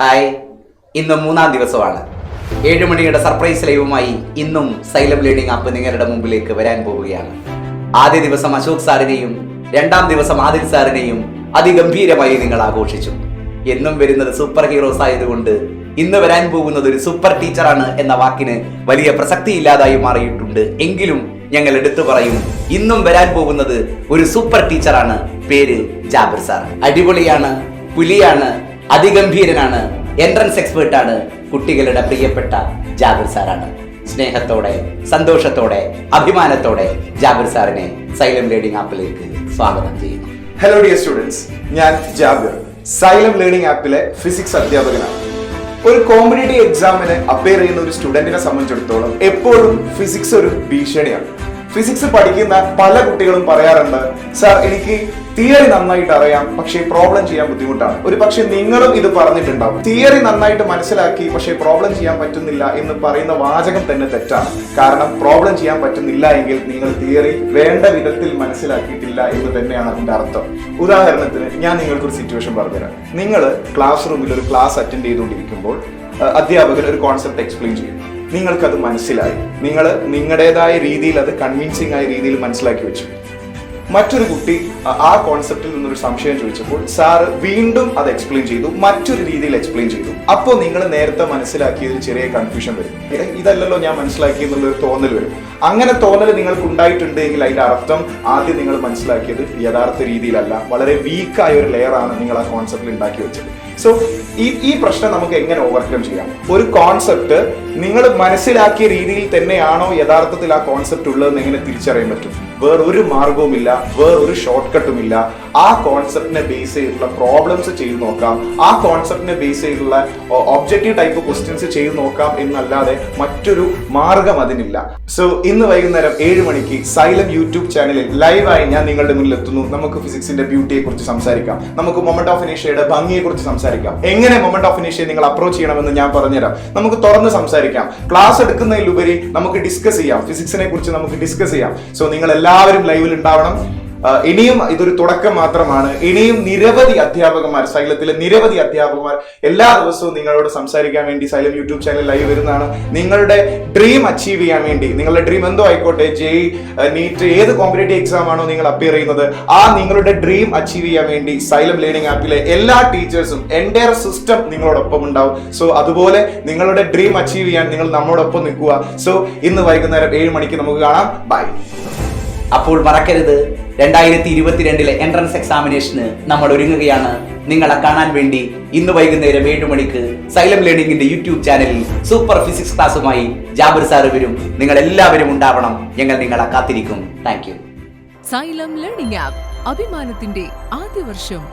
Hi, ഇന്നും 3-ാം ദിവസമാണ്. 7 മണിയുടെ സർപ്രൈസ് ലൈവുമായി ഇന്നും സൈലം ലേണിംഗ് ആപ്പ് നിങ്ങളുടെ മുമ്പിലേക്ക് വരാൻ പോവുകയാണ്. ആദ്യ ദിവസം അശോക് സാറിനെയും 2-ാം ദിവസം ആദിൽ സാറിനെയും അതിഗംഭീരമായി നിങ്ങൾ ആഘോഷിച്ചു. എന്നും വരുന്നത് സൂപ്പർ ഹീറോസ് ആയതുകൊണ്ട് ഇന്ന് വരാൻ പോകുന്നത് ഒരു സൂപ്പർ ടീച്ചറാണ് എന്ന വാക്കിന് വലിയ പ്രസക്തി ഇല്ലാതായി മാറിയിട്ടുണ്ട്. എങ്കിലും ഞങ്ങൾ എടുത്തു പറയും, ഇന്നും വരാൻ പോകുന്നത് ഒരു സൂപ്പർ ടീച്ചറാണ്. പേര് ജാബിർ സാർ. അടിപൊളിയാണ്, പുലിയാണ്, അതിഗംഭീരനാണ്, എൻട്രൻസ് എക്സ്പേർട്ടാണ്. കുട്ടികളുടെ പ്രിയപ്പെട്ട ജാബിർ സാറാണ്. സ്നേഹത്തോടെ, സന്തോഷത്തോടെ, അഭിമാനത്തോടെ ജാബിർ സാറിനെ സൈലം ലേണിംഗ് ആപ്പിലേക്ക് സ്വാഗതം ചെയ്യുന്നു. ഹലോ ഡിയർ സ്റ്റുഡൻസ്, ഞാൻ ജാബിർ, സൈലം ലേണിംഗ് ആപ്പിലെ ഫിസിക്സ് അധ്യാപകനാണ്. ഒരു കോമ്പറ്റേറ്റീവ് എക്സാമിന് അപ്പയർ ചെയ്യുന്ന ഒരു സ്റ്റുഡന്റിനെ സംബന്ധിച്ചിടത്തോളം എപ്പോഴും ഫിസിക്സ് ഒരു ഭീഷണിയാണ്. ഫിസിക്സ് പഠിക്കുന്ന പല കുട്ടികളും പറയാറുണ്ട്, സാർ എനിക്ക് തിയറി നന്നായിട്ട് അറിയാം, പക്ഷേ പ്രോബ്ലം ചെയ്യാൻ ബുദ്ധിമുട്ടാണ്. ഒരു പക്ഷെ നിങ്ങളും ഇത് പറഞ്ഞിട്ടുണ്ടാവും, തിയറി നന്നായിട്ട് മനസ്സിലാക്കി പക്ഷേ പ്രോബ്ലം ചെയ്യാൻ പറ്റുന്നില്ല എന്ന് പറയുന്ന വാചകം തന്നെ തെറ്റാണ്. കാരണം പ്രോബ്ലം ചെയ്യാൻ പറ്റുന്നില്ല എങ്കിൽ നിങ്ങൾ തിയറി വേണ്ട വിധത്തിൽ മനസ്സിലാക്കിയിട്ടില്ല എന്ന് തന്നെയാണ് അതിന്റെ അർത്ഥം. ഉദാഹരണത്തിന് ഞാൻ നിങ്ങൾക്കൊരു സിറ്റുവേഷൻ പറഞ്ഞുതരാം. നിങ്ങൾ ക്ലാസ് റൂമിൽ ഒരു ക്ലാസ് അറ്റൻഡ് ചെയ്തുകൊണ്ടിരിക്കുമ്പോൾ അധ്യാപകൻ ഒരു കോൺസെപ്റ്റ് എക്സ്പ്ലെയിൻ ചെയ്യും. നിങ്ങൾക്കത് മനസ്സിലായി, നിങ്ങൾ നിങ്ങളുടേതായ രീതിയിൽ അത് കൺവിൻസിംഗ് ആയ രീതിയിൽ മനസ്സിലാക്കി വെച്ചു. മറ്റൊരു കുട്ടി ആ കോൺസെപ്റ്റിൽ നിന്നൊരു സംശയം ചോദിച്ചപ്പോൾ സാറ് വീണ്ടും അത് എക്സ്പ്ലെയിൻ ചെയ്തു, മറ്റൊരു രീതിയിൽ എക്സ്പ്ലെയിൻ ചെയ്തു. അപ്പോൾ നിങ്ങൾ നേരത്തെ മനസ്സിലാക്കിയതിൽ ചെറിയ കൺഫ്യൂഷൻ വരും. ഇതല്ലല്ലോ ഞാൻ മനസ്സിലാക്കി എന്നുള്ളൊരു തോന്നൽ വരും. അങ്ങനെ തോന്നൽ നിങ്ങൾക്ക് ഉണ്ടായിട്ടുണ്ടെങ്കിൽ അതിന്റെ അർത്ഥം ആദ്യം നിങ്ങൾ മനസ്സിലാക്കിയത് യഥാർത്ഥ രീതിയിലല്ല, വളരെ വീക്കായ ഒരു ലെയറാണ് നിങ്ങൾ ആ കോൺസെപ്റ്റിൽ ഉണ്ടാക്കി വെച്ചത്. സോ ഈ പ്രശ്നം നമുക്ക് എങ്ങനെ ഓവർകം ചെയ്യാം? ഒരു കോൺസെപ്റ്റ് നിങ്ങൾ മനസ്സിലാക്കിയ രീതിയിൽ തന്നെയാണോ യഥാർത്ഥത്തിൽ ആ കോൺസെപ്റ്റ് ഉള്ളതെന്ന് എങ്ങനെ തിരിച്ചറിയാൻ പറ്റും? വേറൊരു മാർഗവുമില്ല, വേറൊരു ഷോർട്ട് കട്ടുമില്ല. ആ കോൺസെപ്റ്റിനെ ബേസ് ചെയ്തിട്ടുള്ള പ്രോബ്ലംസ് ചെയ്ത് നോക്കാം, ആ കോൺസെപ്റ്റിനെ ബേസ് ചെയ്തിട്ടുള്ള ഒബ്ജക്റ്റീവ് ടൈപ്പ് ക്വസ്റ്റ്യൻസ് ചെയ്ത് നോക്കാം എന്നല്ലാതെ മറ്റൊരു മാർഗം അതിനില്ല. സോ ഇന്ന് വൈകുന്നേരം 7 മണിക്ക് സൈലം യൂട്യൂബ് ചാനലിൽ ലൈവായി ഞാൻ നിങ്ങളുടെ മുന്നിൽ എത്തുന്നു. നമുക്ക് ഫിസിക്സിന്റെ ബ്യൂട്ടിയെ കുറിച്ച് സംസാരിക്കാം, നമുക്ക് മൊമെന്റ് ഓഫ് ഇനേഷ്യയുടെ ഭംഗിയെ കുറിച്ച് സംസാരിക്കാം. എങ്ങനെ മൊമെന്റ് ഓഫ് ഇനേഷ്യ നിങ്ങൾ അപ്രോച്ച് ചെയ്യണമെന്ന് ഞാൻ പറഞ്ഞുതരാം. നമുക്ക് തുറന്ന് സംസാരിക്കാം. ക്ലാസ് എടുക്കുന്നതിലുപരി നമുക്ക് ഡിസ്കസ് ചെയ്യാം, ഫിസിക്സിനെ കുറിച്ച് നമുക്ക് ഡിസ്കസ് ചെയ്യാം. സോ നിങ്ങൾ എല്ലാവരും ലൈവിൽ ഉണ്ടാവണം. ഇനിയും ഇതൊരു തുടക്കം മാത്രമാണ്. ഇനിയും നിരവധി അധ്യാപകന്മാർ, സൈലത്തിലെ നിരവധി അധ്യാപകന്മാർ എല്ലാ ദിവസവും നിങ്ങളോട് സംസാരിക്കാൻ വേണ്ടി സൈലം യൂട്യൂബ് ചാനൽ ലൈവ് വരുന്നതാണ്. നിങ്ങളുടെ ഡ്രീം അച്ചീവ് ചെയ്യാൻ വേണ്ടി, നിങ്ങളുടെ ഡ്രീം എന്തോ ആയിക്കോട്ടെ, ജെയ്, നീറ്റ്, ഏത് കോമ്പറ്റേറ്റീവ് എക്സാം ആണോ നിങ്ങൾ അപ്പിയർ ചെയ്യുന്നത്, ആ നിങ്ങളുടെ ഡ്രീം അച്ചീവ് ചെയ്യാൻ വേണ്ടി സൈലം ലേണിംഗ് ആപ്പിലെ എല്ലാ ടീച്ചേഴ്സും എൻ്റയർ സിസ്റ്റം നിങ്ങളോടൊപ്പം ഉണ്ടാവും. സോ അതുപോലെ നിങ്ങളുടെ ഡ്രീം അച്ചീവ് ചെയ്യാൻ നിങ്ങൾ നമ്മോടൊപ്പം നിൽക്കുക. സോ ഇന്ന് വൈകുന്നേരം 7 മണിക്ക് നമുക്ക് കാണാം. ബൈ. അപ്പോൾ മറക്കരുത്, 2022 എൻട്രൻസ് എക്സാമിനേഷന് നമ്മൾ ഒരുങ്ങുകയാണ്. നിങ്ങളെ കാണാൻ വേണ്ടി ഇന്ന് വൈകുന്നേരം 7 മണിക്ക് സൈലം ലേണിംഗിന്റെ യൂട്യൂബ് ചാനലിൽ സൂപ്പർ ഫിസിക്സ് ക്ലാസ്സുമായി ജാബിർ സാറ് വരും. നിങ്ങൾ എല്ലാവരും ഉണ്ടാവണം. ഞങ്ങൾ നിങ്ങളെ കാത്തിരിക്കും. Thank you. Xylem learning app അഭിമാനത്തിന്റെ ആദ്യ വർഷം